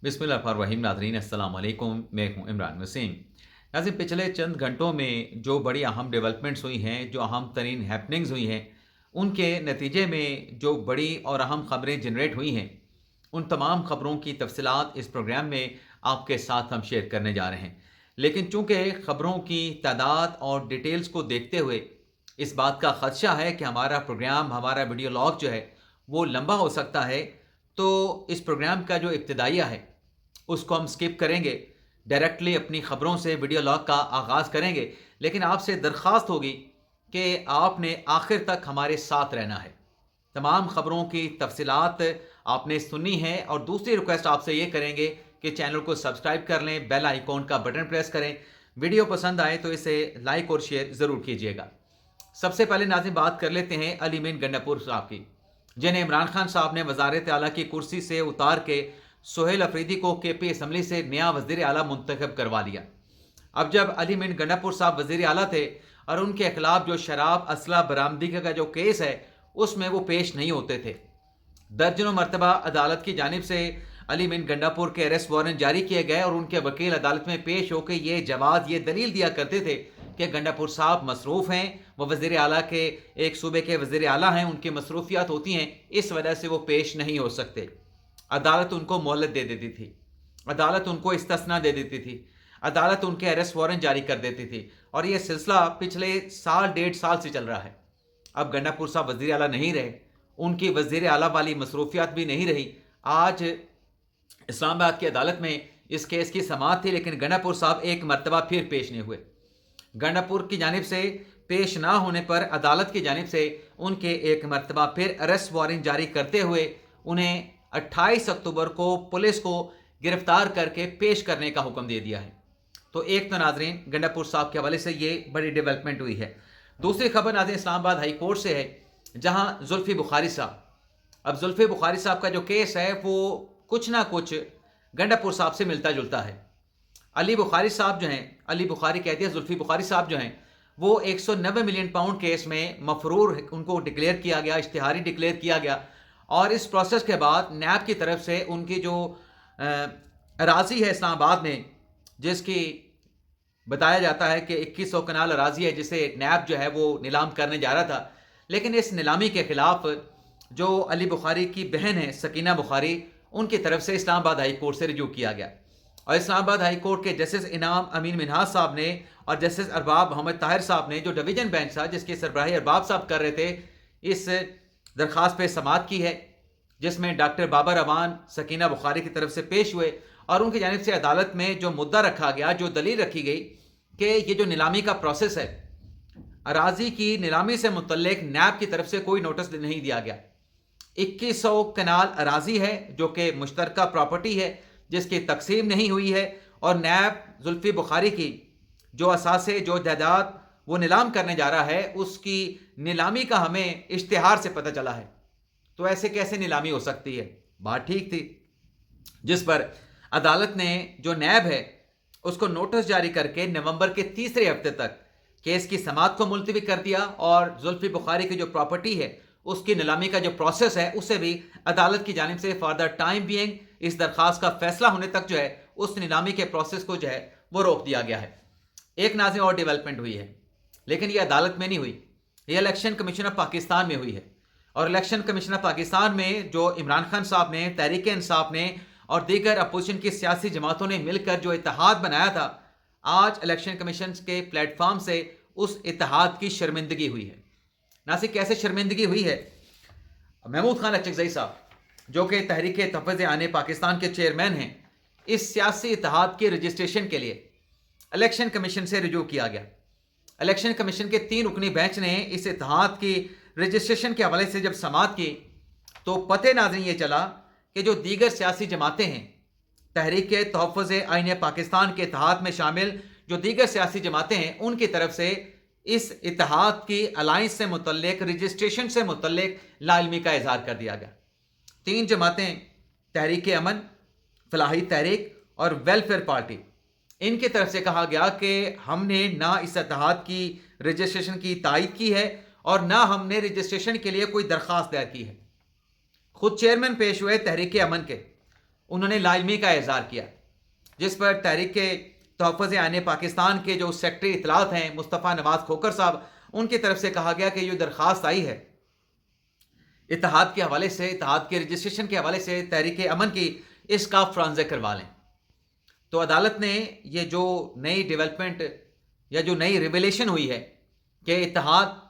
बिस्मिल्लाहिर्रहमानिर्रहीम। नाज़रीन अस्सलाम वालेकुम, मैं हूँ इमरान वसीम। नाज़रीन, पिछले चंद घंटों में जो बड़ी अहम डेवलपमेंट्स हुई हैं, जो अहम तरीन हैपनिंग्स हुई हैं, उनके नतीजे में जो बड़ी और अहम खबरें जनरेट हुई हैं, उन तमाम खबरों की तफसीलात इस प्रोग्राम में आपके साथ हम शेयर करने जा रहे हैं। लेकिन चूँकि खबरों की तादाद और डिटेल्स को देखते हुए इस बात का ख़दशा है कि हमारा प्रोग्राम, हमारा वीडियो लॉग जो है, वो लंबा हो सकता है, तो इस प्रोग्राम का जो इब्तिदाइया है उसको हम स्किप करेंगे। डायरेक्टली अपनी ख़बरों से वीडियो लॉग का आगाज़ करेंगे। लेकिन आपसे दरख्वास्त होगी कि आपने आखिर तक हमारे साथ रहना है। तमाम ख़बरों की तफसीलात आपने सुननी है, और दूसरी रिक्वेस्ट आपसे ये करेंगे कि चैनल को सब्सक्राइब कर लें, बेल आइकॉन का बटन प्रेस करें। वीडियो पसंद आए तो इसे लाइक और शेयर ज़रूर कीजिएगा। सबसे पहले नाज़रीन बात कर लेते हैं अली मीन गंडापुर साहब की, जिन्हें इमरान खान साहब ने वज़ारत आला की कुर्सी से उतार के सोहेल अफरीदी को केपी असम्बली से नया वज़ीर आला मुंतखब करवा दिया। अब जब अली मीन गंडापुर साहब वज़ीर आला थे और उनके खिलाफ जो शराब असला बरामदगी का जो केस है उसमें वो पेश नहीं होते थे, दर्जनों मरतबा अदालत की जानिब से अली मीन गंडापुर के अरेस्ट वारंट जारी किए गए और उनके वकील अदालत में पेश होकर ये जवाब, ये दलील दिया करते थे कि गंडापुर साहब मसरूफ़ हैं, वो वज़ीर आला के एक सूबे के वज़ीर आला हैं, उनकी मसरूफियात होती हैं, इस वजह से वो पेश नहीं हो सकते। अदालत उनको मोहलत दे देती थी, अदालत उनको इस्तिस्ना दे देती थी, अदालत उनके अरेस्ट वारंट जारी कर देती थी, और ये सिलसिला पिछले साल डेढ़ साल से चल रहा है। अब गंडापुर साहब वज़ीर आला नहीं रहे, उनकी वज़ीर आला वाली मसरूफियात भी नहीं रही। आज इस्लामाबाद की अदालत में इस केस की समाअत थी, लेकिन गंडापुर साहब एक मरतबा फिर पेश नहीं हुए। गंडापुर की जानिब से पेश ना होने पर अदालत की जानिब से उनके एक मरतबा फिर अरेस्ट वारंट जारी करते हुए उन्हें 28 अक्टूबर को पुलिस को गिरफ्तार करके पेश करने का हुक्म दे दिया है। तो एक तो नाजरीन गंडापुर साहब के हवाले से ये बड़ी डेवलपमेंट हुई है। दूसरी खबर नाजरीन इस्लामाबाद हाई कोर्ट से है, जहां जुल्फी बुखारी साहब, अब जुल्फी बुखारी साहब का जो केस है वो कुछ ना कुछ गंडापुर साहब से मिलता जुलता है। अली बुखारी साहब जो हैं, अली बुखारी कहती है, जुल्फी बुखारी साहब जो हैं, वो 190 मिलियन पाउंड केस में मफरूर उनको डिक्लेयर किया गया, इश्तिहारी डिक्लेयर किया गया, और इस प्रोसेस के बाद नैब की तरफ से उनकी जो अराजी है इस्लामाबाद में, जिसकी बताया जाता है कि 2100 कनाल अराजी है, जिसे नैब जो है वो नीलाम करने जा रहा था, लेकिन इस नीलामी के खिलाफ जो अली बुखारी की बहन है सकीना बुखारी, उनकी तरफ से इस्लामाबाद हाई कोर्ट से रिव्यू किया गया, और इस्लामाबाद हाई कोर्ट के जस्टिस इनाम अमीन मिनहाज साहब ने और जस्टिस अरबाब मोहम्मद ताहिर साहब ने, जो डिवीजन बेंच था जिसकी सरबराही अरबाब साहब कर रहे थे, इस दरख्वास्त पे समाअत की है, जिसमें डॉक्टर बाबर अवान सकीना बुखारी की तरफ से पेश हुए, और उनकी जानिब से अदालत में जो मुद्दा रखा गया, जो दलील रखी गई कि ये जो नीलामी का प्रोसेस है, अराजी की नीलामी से मुतल्लिक नैब की तरफ से कोई नोटिस नहीं दिया गया। 2100 कनाल अराजी है जो कि मुश्तरका प्रॉपर्टी है, जिसकी तकसीम नहीं हुई है, और नैब जुल्फी बुखारी की जो असासे, जो जायदाद वो नीलाम करने जा रहा है, उसकी नीलामी का हमें इश्तिहार से पता चला है। तो ऐसे कैसे नीलामी हो सकती है? बात ठीक थी, जिस पर अदालत ने जो नैब है उसको नोटिस जारी करके नवंबर के तीसरे हफ्ते तक केस की समाअत को मुलतवी कर दिया, और जुल्फी बुखारी की जो प्रॉपर्टी है उसकी नीलामी का जो प्रोसेस है उसे भी अदालत की जानिब से फॉर द टाइम बीइंग, इस दरख्वास्त का फैसला होने तक जो है उस नीलामी के प्रोसेस को जो है वो रोक दिया गया है। एक नाज़रीन और डेवलपमेंट हुई है, लेकिन ये अदालत में नहीं हुई, ये इलेक्शन कमीशन ऑफ पाकिस्तान में हुई है। और इलेक्शन कमीशन ऑफ पाकिस्तान में जो इमरान खान साहब ने, तहरीक इंसाफ ने और दीगर अपोजिशन की सियासी जमातों ने मिलकर जो इत्तेहाद बनाया था, आज इलेक्शन कमीशन के प्लेटफॉर्म से उस इत्तेहाद की शर्मिंदगी हुई है। नासिक कैसे शर्मिंदगी हुई है? महमूद खान अचकज़ई साहब, जो कि तहरीक तहफ़्फ़ुज़ आने पाकिस्तान के चेयरमैन हैं, इस सियासी इत्तेहाद के रजिस्ट्रेशन के लिए इलेक्शन कमीशन से रिव्यू किया गया। इलेक्शन कमीशन के 3 रुकनी बेंच ने इस इत्तेहाद की रजिस्ट्रेशन के हवाले से जब समाअत की, तो पते नाज़रीन ये चला कि जो दीगर सियासी जमातें हैं, तहरीक तहफ़्फ़ुज़ आइन पाकिस्तान के इत्तेहाद में शामिल जो दीगर सियासी जमातें हैं, उनकी तरफ से इस इत्तेहाद की अलाइंस से मुतल्लिक, रजिस्ट्रेशन से मुतल्लिक लाइलमी का इजहार कर दिया गया। 3 जमातें, तहरीक अमन, फलाही तहरीक और वेलफेयर पार्टी, इनकी तरफ से कहा गया कि हमने ना इस इत्तेहाद की रजिस्ट्रेशन की तायीद की है और ना हमने रजिस्ट्रेशन के लिए कोई दरख्वास्त दायर की है। खुद चेयरमैन पेश हुए तहरीक अमन के, उन्होंने लाइलमी का इजहार किया, जिस पर तहरीक तहफ़्फ़ुज़ आइन पाकिस्तान के जो सेक्रेटरी इत्तलात हैं मुस्तफ़ा नवाज़ खोखर साहब, उनकी तरफ से कहा गया कि ये दरख्वास्त आई है इत्तेहाद के हवाले से, इत्तेहाद के रजिस्ट्रेशन के हवाले से, तहरीक अमन की, इसका फ्रांजे करवा लें। तो अदालत ने ये जो नई डेवलपमेंट या जो नई रिवलेशन हुई है कि इत्तेहाद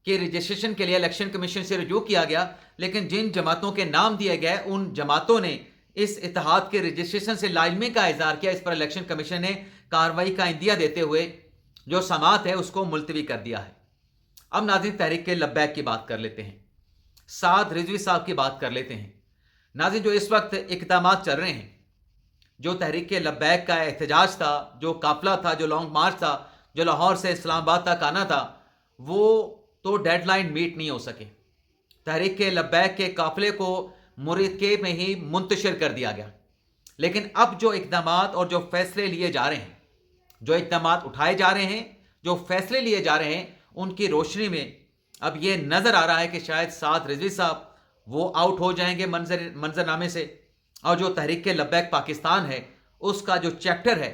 के रजिस्ट्रेशन के लिए इलेक्शन कमीशन से रजू किया गया, लेकिन जिन जमातों के नाम दिए गए उन जमातों ने इस इत्तेहाद के रजिस्ट्रेशन से लाइलमी का इजहार किया। इस पर इलेक्शन कमीशन ने कार्रवाई का इंदिया देते हुए जो समात है उसको मुलतवी कर दिया है। अब नाज़रीन तहरीक के लब्बैक की बात कर लेते हैं, साद रिजवी साहब की बात कर लेते हैं। नाज़रीन जो इस वक्त इक़दाम चल रहे हैं, जो तहरीक के लब्बैक का एहतजाज था, जो काफिला था, जो लॉन्ग मार्च था, जो लाहौर से इस्लामाबाद तक आना था, वो तो डेडलाइन मीट नहीं हो सके। तहरीक के लब्बैक के काफिले को मुरीदके में ही मुंतशिर कर दिया गया। लेकिन अब जो इक़दाम और जो फैसले लिए जा रहे हैं, जो इक़दाम उठाए जा रहे हैं, जो फैसले लिए जा रहे हैं, उनकी रोशनी में अब ये नज़र आ रहा है कि शायद साद रिजवी साहब वो आउट हो जाएंगे मंजरनामे से, और जो तहरीक के लब्बैक पाकिस्तान है उसका जो चैप्टर है,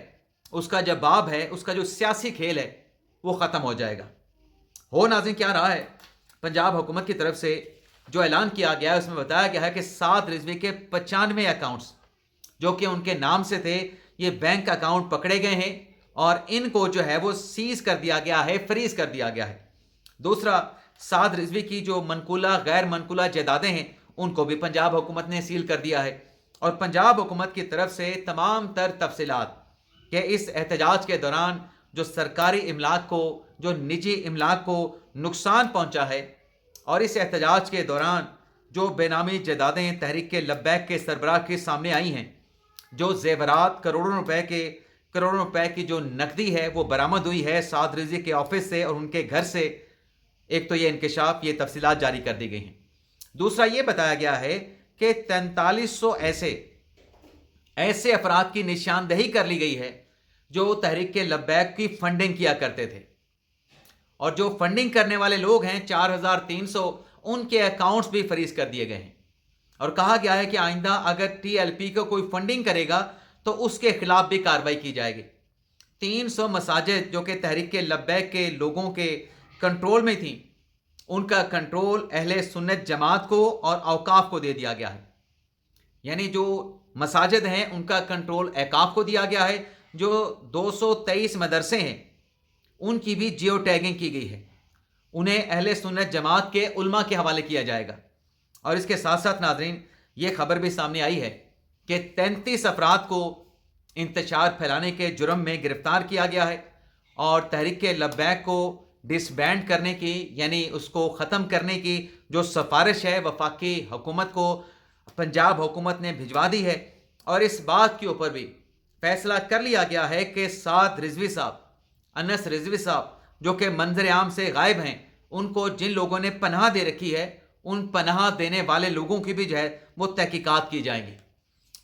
उसका जो बाब है, उसका जो सियासी खेल है, वो ख़त्म हो जाएगा। हो नाज़रीन क्या रहा है, पंजाब हुकूमत की तरफ से जो ऐलान किया गया है उसमें बताया गया है कि साद रिजवी के 95 अकाउंट्स जो कि उनके नाम से थे, ये बैंक अकाउंट पकड़े गए हैं और इनको जो है वो सीज कर दिया गया है, फ्रीज कर दिया गया है। दूसरा, साद रिजवी की जो मनकूला गैर मनकूला जायदादें हैं उनको भी पंजाब हुकूमत ने सील कर दिया है, और पंजाब हुकूमत की तरफ से तमाम तर तफसीलात कि इस एहतजाज के दौरान जो सरकारी इमलाक को, जो निजी इमलाक को नुकसान पहुंचा है, और इस एहतजाज के दौरान जो बेनामी जायदादें तहरीक के लब्बैक के सरबराह के सामने आई हैं, जो जेवरात करोड़ों रुपए की जो नकदी है वो बरामद हुई है साद रिजवी के ऑफिस से और उनके घर से। एक तो ये इंकशाफ, ये तफसीलात जारी कर दी गई हैं। दूसरा ये बताया गया है कि 4300 ऐसे अफराद की निशानदही कर ली गई है जो तहरीक के लब्बैक की फंडिंग किया करते थे, और जो फंडिंग करने वाले लोग हैं 4300, उनके अकाउंट्स भी फ्रीज कर दिए गए हैं। और कहा गया है कि आइंदा अगर टीएलपी को कोई फंडिंग करेगा तो उसके खिलाफ भी कार्रवाई की जाएगी। 300 मसाजिद जो कि तहरीक के लब्बैक के लोगों के कंट्रोल में थी, उनका कंट्रोल अहले सुन्नत जमात को और औकाफ को दे दिया गया है। यानी जो मसाजिद हैं उनका कंट्रोल औकाफ को दिया गया है। जो 223 मदरसे हैं उनकी भी जियो टैगिंग की गई है, उन्हें अहले सुन्नत जमात के उलमा के हवाले किया जाएगा। और इसके साथ साथ नाजरीन ये खबर भी सामने आई है कि 33 अफराद को इंतशार फैलाने के जुर्म में गिरफ्तार किया गया है, और तहरीक के लब्बैक को डिसबैंड करने की, यानी उसको ख़त्म करने की जो सिफारिश है वफाकी हुकूमत को पंजाब हुकूमत ने भिजवा दी है। और इस बात के ऊपर भी फैसला कर लिया गया है कि साद रिजवी साहब, अनस रिजवी साहब जो कि मंजर आम से गायब हैं, उनको जिन लोगों ने पनाह दे रखी है, उन पनाह देने वाले लोगों की भी जो है वो तहकीकात की जाएंगी।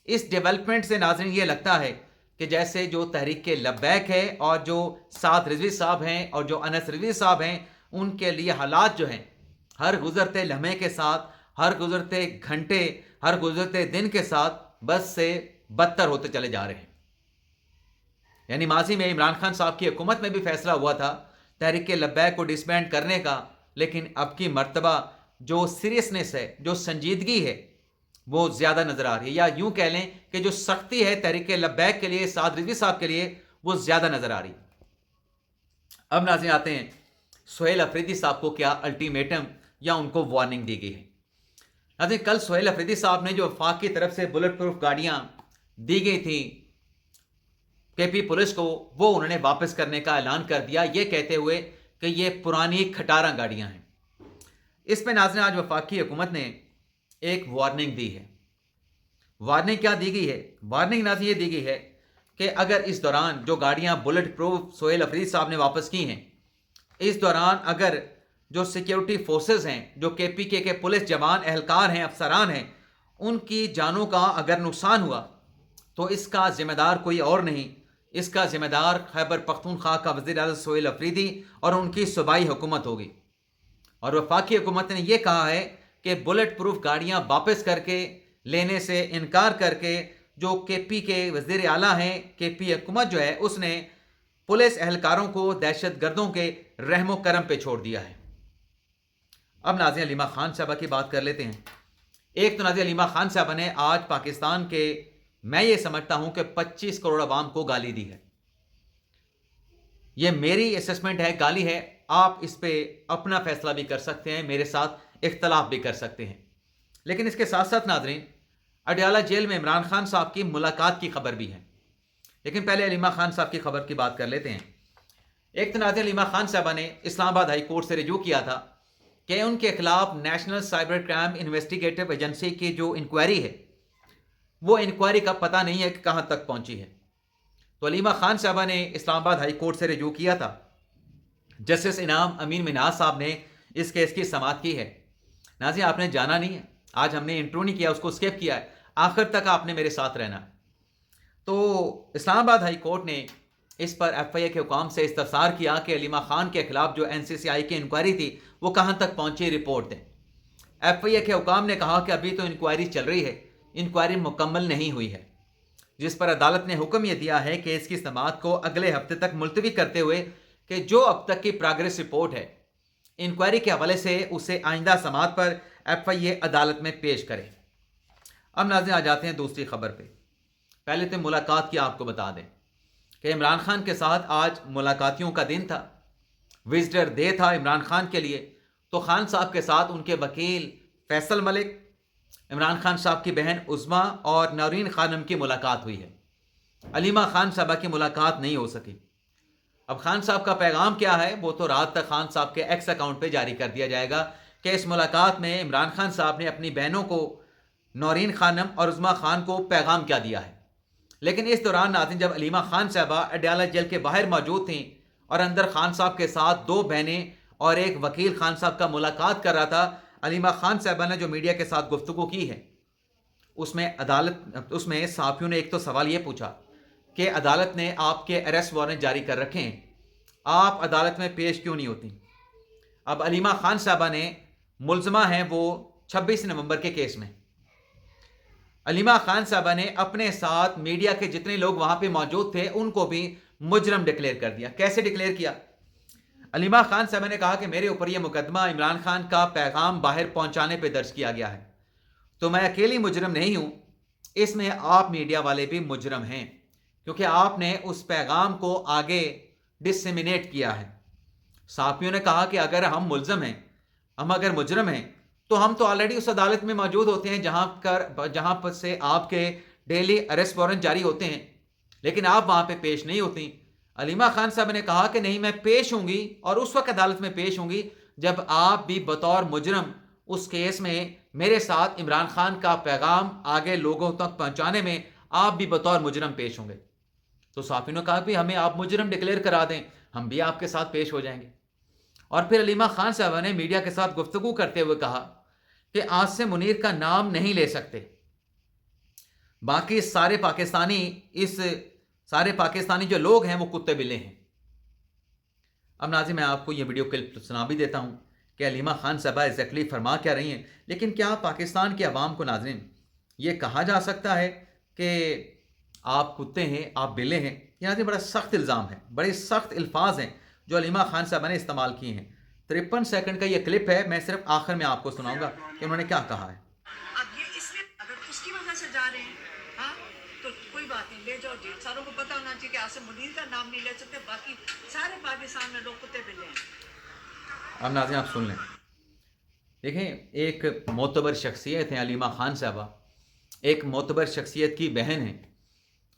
इस डेवलपमेंट से नाज़रीन ये लगता है कि जैसे जो तहरीक के लब्बैक है और जो साद रिजवी साहब हैं और जो अनस रिजवी साहब हैं, उनके लिए हालात जो हैं हर गुजरते लम्हे के साथ, हर गुजरते घंटे, हर गुजरते दिन के साथ बस से बदतर होते चले जा रहे हैं। यानी माजी में इमरान खान साहब की हुकूमत में भी फैसला हुआ था तहरीक के लब्बैक को डिसबैंड करने का, लेकिन अब की मर्तबा जो सीरियसनेस है, जो संजीदगी है, वो ज़्यादा नज़र आ रही है, या यूँ कह लें कि जो सख्ती है तहरीक के लब्बैक के लिए, साद रिजवी साहब के लिए, वो ज़्यादा नज़र आ रही है। अब नाज़रीन आते हैं सुहेल अफरीदी साहब को क्या अल्टीमेटम या उनको वार्निंग दी गई है। नाज़रीन कल सुहेल अफरीदी साहब ने जो वफाक की तरफ से बुलेट प्रूफ गाड़ियाँ दी गई थी केपी पुलिस को, वो उन्होंने वापस करने का ऐलान कर दिया, ये कहते हुए कि ये पुरानी खटारा गाड़ियाँ हैं। इस पर नाज़रीन आज वफाकी हुकूमत ने एक वार्निंग दी है। वार्निंग क्या दी गई है? वार्निंग नाज़रीन ये दी गई है कि अगर इस दौरान जो गाड़ियाँ बुलेट प्रूफ सुहेल अफरीदी साहब ने वापस की हैं, इस दौरान अगर जो सिक्योरिटी फोर्सेस हैं, जो केपीके के पुलिस जवान, एहलकार हैं, अफसरान हैं, उनकी जानों का अगर नुकसान हुआ तो इसका ज़िम्मेदार कोई और नहीं, इसका ज़िम्मेदार खैबर पख्तूनख्वा का वज़ीर आज़म सुहेल अफरीदी और उनकी सूबाई हुकूमत होगी। और वफाकी हुकूमत ने यह कहा है कि बुलेट प्रूफ गाड़ियाँ वापस करके लेने से इनकार करके जो केपी के वज़ीर आला हैं, केपी हुकूमत जो है उसने पुलिस एहलकारों को दहशतगर्दों के रहमो करम पे छोड़ दिया है। अब नाज़रीन हलीमा खान साहबा की बात कर लेते हैं। एक तो नाज़रीन हलीमा खान साहबा ने आज पाकिस्तान के, मैं ये समझता हूं कि 25 करोड़ अवाम को गाली दी है। ये मेरी असेसमेंट है, गाली है। आप इस पे अपना फैसला भी कर सकते हैं, मेरे साथ इख्तलाफ भी कर सकते हैं। लेकिन इसके साथ साथ नाज़रीन अडयाला जेल में इमरान खान साहब की मुलाकात की खबर भी है। लेकिन पहले हलीमा खान साहब की खबर की बात कर लेते हैं। एक तो नाज़रीन हलीमा खान साहबा ने इस्लामाबाद हाई कोर्ट से रिजू किया था कि उनके खिलाफ national cyber crime investigative agency की जो इंक्वायरी है, वो इंक्वायरी का पता नहीं है कि कहां तक पहुंची है। तो हलीमा खान साहबा ने इस्लामाबाद हाई कोर्ट से रिजू किया था। जस्टिस इनाम अमीन मिन्हाज साहब ने इस केस की समाअत की है। नाज़रीन आपने जाना नहीं है, आज हमने इंट्रो नहीं किया, उसको स्किप किया है, आखिर तक आपने मेरे साथ रहना। तो इस्लामाबाद हाई कोर्ट ने इस पर FIA के हुकाम से इस्तफसार किया कि हलीमा खान के खिलाफ जो NCCI की इंक्वायरी थी वो कहां तक पहुंची, रिपोर्ट दें। FIA के हुकाम ने कहा कि अभी तो इंक्वायरी चल रही है, इंक्वायरी मुकम्मल नहीं हुई है, जिस पर अदालत ने हुक्म यह दिया है कि इसकी समाअत को अगले हफ्ते तक मुलतवी करते हुए कि जो अब तक की प्रोग्रेस रिपोर्ट है इंक्वायरी के हवाले से उसे आइंदा समाअत पर FIA अदालत में पेश करे। अब नाज़रीन आ जाते हैं दूसरी खबर पे। पहले तो मुलाकात की आपको बता दें कि इमरान खान के साथ आज मुलाकातियों का दिन था, विजिटर डे था इमरान खान के लिए। तो खान साहब के साथ उनके वकील फैसल मलिक, इमरान खान साहब की बहन उज़मा और नौरीन खानम की मुलाकात हुई है। हलीमा खान साहबा की मुलाकात नहीं हो सकी। अब खान साहब का पैगाम क्या है वो तो रात तक खान साहब के एक्स अकाउंट पे जारी कर दिया जाएगा कि इस मुलाकात में इमरान खान साहब ने अपनी बहनों को, नौरीन खानम और उज़मा खान को पैगाम क्या दिया है। लेकिन इस दौरान नाज़रीन जब हलीमा खान साहबा अडयाला जेल के बाहर मौजूद थीं और अंदर खान साहब के साथ 2 बहनें और एक वकील खान साहब का मुलाकात कर रहा था, हलीमा खान साहबा ने जो मीडिया के साथ गुफ्तगू की है उसमें सहाफ़ियों ने एक तो सवाल ये पूछा कि अदालत ने आपके अरेस्ट वारंट जारी कर रखे हैं, आप अदालत में पेश क्यों नहीं होती। अब हलीमा खान साहबा ने मुलजमा हैं वो 26 नवंबर के केस में। हलीमा खान साहबा ने अपने साथ मीडिया के जितने लोग वहां पे मौजूद थे उनको भी मुजरम डिक्लेयर कर दिया। कैसे डिक्लेयर किया? हलीमा खान साहबा ने कहा कि मेरे ऊपर यह मुकदमा इमरान खान का पैगाम बाहर पहुंचाने पे दर्ज किया गया है, तो मैं अकेली मुजरम नहीं हूं, इसमें आप मीडिया वाले भी मुजरम हैं, क्योंकि आपने उस पैगाम को आगे डिसमिनेट किया है। साफियों ने कहा कि अगर हम मुलजम हैं, हम अगर मुजरम हैं, तो हम तो ऑलरेडी उस अदालत में मौजूद होते हैं जहां पर से आपके डेली अरेस्ट वारंट जारी होते हैं, लेकिन आप वहां पे पेश नहीं होती। हलीमा खान साहब ने कहा कि नहीं, मैं पेश होंगी और उस वक्त अदालत में पेश होंगी जब आप भी बतौर मुजरम उस केस में मेरे साथ इमरान खान का पैगाम आगे लोगों तक पहुंचाने में आप भी बतौर मुजरम पेश होंगे। तो साफी ने कहा कि हमें आप मुजरम डिक्लेयर करा दें, हम भी आपके साथ पेश हो जाएंगे। और फिर हलीमा खान साहब ने मीडिया के साथ गुफ्तगू करते हुए कहा कि आसिम मुनीर का नाम नहीं ले सकते, बाकी सारे पाकिस्तानी जो लोग हैं वो कुत्ते बिल्ले हैं। अब नाज़रीन मैं आपको ये वीडियो क्लिप सुना भी देता हूं कि हलीमा खान साहबा एग्जैक्टली फरमा क्या रही हैं। लेकिन क्या पाकिस्तान के अवाम को नाज़रीन ये कहा जा सकता है कि आप कुत्ते हैं, आप बिल्ले हैं? ये बड़ा सख्त इल्ज़ाम है, बड़े सख्त अल्फाज हैं जो हलीमा खान साहबा ने इस्तेमाल किए हैं। 53 सेकंड का ये क्लिप है, मैं सिर्फ आखिर में आपको सुनाऊंगा कि उन्होंने क्या कहा है। अब ये इसलिए अगर उसकी वजह से जा रहे हैं, हाँ तो कोई बात नहीं, ले जाओ जेल। सारों को पता होना चाहिए कि आसिम मुनीर का नाम नहीं ले सकते, बाकी सारे पाकिस्तान में लोग कुत्ते बिल्ले हैं। अब नाज़रीन आप सुन लें, देखें एक मोतबर शख्सियत है हलीमा खान साहबा, एक मोतबर शख्सियत की बहन है,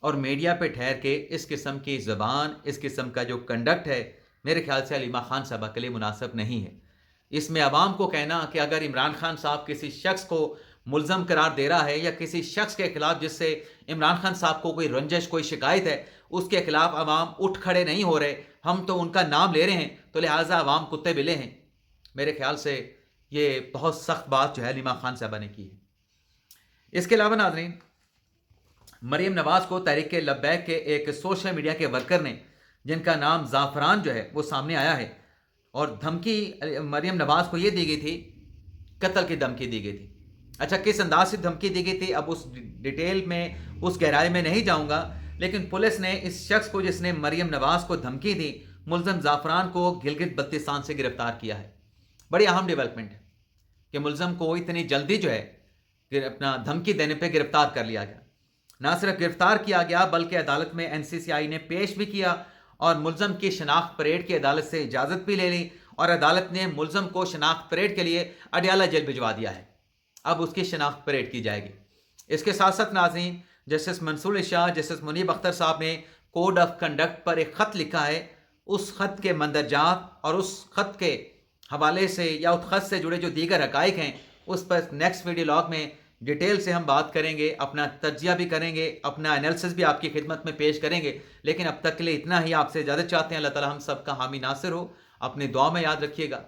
और मीडिया पे ठहर के इस किस्म की ज़बान, इस किस्म का जो कंडक्ट है, मेरे ख्याल से हलीमा खान साहबा के लिए मुनासिब नहीं है। इसमें आवाम को कहना कि अगर इमरान खान साहब किसी शख्स को मुल्ज़म करार दे रहा है या किसी शख्स के खिलाफ जिससे इमरान खान साहब को कोई रंजिश, कोई शिकायत है, उसके खिलाफ आवाम उठ खड़े नहीं हो रहे, हम तो उनका नाम ले रहे हैं, तो लिहाजा आवाम कुत्ते बिले हैं। मेरे ख्याल से ये बहुत सख्त बात जो है हलीमा खान साहबा ने की है। इसके अलावा नाज़रीन मरीम नवाज़ को तहरीक लब्बैक के एक सोशल मीडिया के वर्कर ने, जिनका नाम ज़ाफ़रान जो है वो सामने आया है, और धमकी मरीम नवाज़ को ये दी गई थी, कत्ल की धमकी दी गई थी। اچھا کس انداز سے دھمکی دی گئی تھی اب اس ڈیٹیل میں اس گہرائی میں نہیں جاؤں گا، لیکن پولیس نے اس شخص کو جس نے مریم نواز کو دھمکی دی، ملزم زعفران کو گلگت بلتستان سے گرفتار کیا ہے۔ بڑی اہم ڈیولپمنٹ ہے کہ ملزم کو اتنی جلدی جو ہے کہ اپنا دھمکی دینے پہ گرفتار کر لیا گیا۔ نہ صرف گرفتار کیا گیا بلکہ عدالت میں این سی سی آئی نے پیش بھی کیا اور ملزم کی شناخت پریڈ کی عدالت سے اجازت بھی لے لی، اور عدالت نے ملزم کو شناخت پریڈ کے لیے اڈیالہ جیل بھجوا دیا ہے۔ اب اس کی شناخت پریڈ کی جائے گی۔ اس کے ساتھ ساتھ ناظرین، جسٹس منصور علی شاہ، جسٹس منیب اختر صاحب نے کوڈ آف کنڈکٹ پر ایک خط لکھا ہے۔ اس خط کے مندرجات اور اس خط کے حوالے سے یا اس خط سے جڑے جو دیگر حقائق ہیں اس پر نیکسٹ ویڈیو لاگ میں ڈیٹیل سے ہم بات کریں گے، اپنا تجزیہ بھی کریں گے، اپنا انالیسس بھی آپ کی خدمت میں پیش کریں گے۔ لیکن اب تک کے لیے اتنا ہی، آپ سے اجازت چاہتے ہیں۔ اللہ تعالی ہم سب کا حامی ناصر ہو۔ اپنی دعا میں یاد رکھیے گا۔